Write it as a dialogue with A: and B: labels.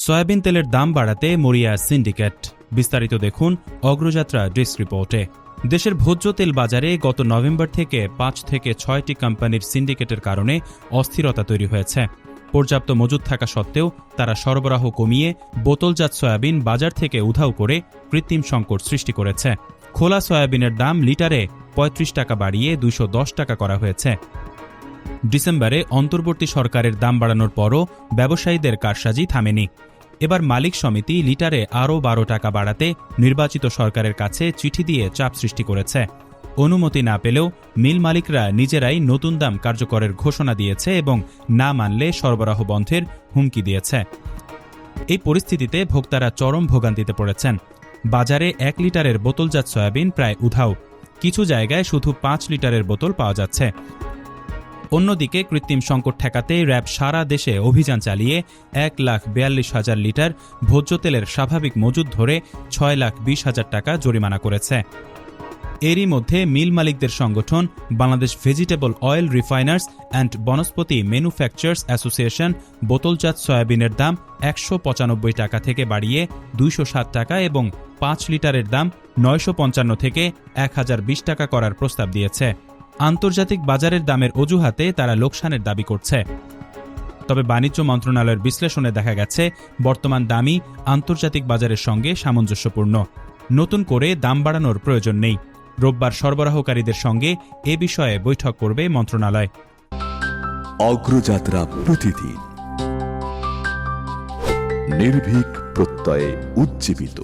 A: Soybean তেলের দাম বাড়াতে মরিয়া সিন্ডিকেট। বিস্তারিত দেখুন অগ্রযাত্রা ডেস্ক রিপোর্টে। দেশের ভোজ্য তেল বাজারে গত নভেম্বর থেকে 5 থেকে 6টি কোম্পানির সিন্ডিকেটের কারণে অস্থিরতা তৈরি হয়েছে। পর্যাপ্ত মজুদ থাকা সত্ত্বেও তারা সরবরাহ কমিয়ে বোতলজাত সয়াবিন বাজার থেকে উধাও করে কৃত্রিম সংকট সৃষ্টি করেছে। খোলা সয়াবিনের দাম লিটারে 35 টাকা বাড়িয়ে 210 টাকা করা হয়েছে। ডিসেম্বরে অন্তর্বর্তী সরকারের দাম বাড়ানোর পরও ব্যবসায়ীদের কারসাজি থামেনি। এবার মালিক সমিতি লিটারে আরও 12 টাকা বাড়াতে নির্বাচিত সরকারের কাছে চিঠি দিয়ে চাপ সৃষ্টি করেছে। অনুমতি না পেলেও মিল মালিকরা নিজেরাই নতুন দাম কার্যকরের ঘোষণা দিয়েছে এবং না মানলে সরবরাহ বন্ধের হুমকি দিয়েছে। এই পরিস্থিতিতে ভোক্তারা চরম ভোগান্তিতে পড়েছেন। বাজারে 1 লিটারের বোতলজাত সয়াবিন প্রায় উধাও, কিছু জায়গায় শুধু 5 লিটারের বোতল পাওয়া যাচ্ছে। অন্যদিকে কৃত্রিম সংকট ঠেকাতে র্যাব সারা দেশে অভিযান চালিয়ে 1,42,000 লিটার ভোজ্য তেলের স্বাভাবিক মজুদ ধরে 6,20,000 টাকা জরিমানা করেছে। এরই মধ্যে মিল মালিকদের সংগঠন Bangladesh vegetable oil refiners and Vanaspati manufacturers association বোতলজাত সয়াবিনের দাম 195 টাকা থেকে বাড়িয়ে 207 টাকা এবং 5 লিটারের দাম 955 থেকে 1020 টাকা করার প্রস্তাব দিয়েছে। আন্তর্জাতিক বাজারের দামের অজুহাতে তারা লোকসানের দাবি করছে। তবে বাণিজ্য মন্ত্রণালয়ের বিশ্লেষণে দেখা গেছে বর্তমান দামই আন্তর্জাতিক বাজারের সঙ্গে সামঞ্জস্যপূর্ণ। নতুন করে দাম বাড়ানোর প্রয়োজন নেই। রোববার সরবরাহকারীদের সঙ্গে এ বিষয়ে বৈঠক করবে মন্ত্রণালয়।
B: অগ্রযাত্রা প্রতিদিন নির্ভীক প্রত্যয়ে উজ্জীবিত।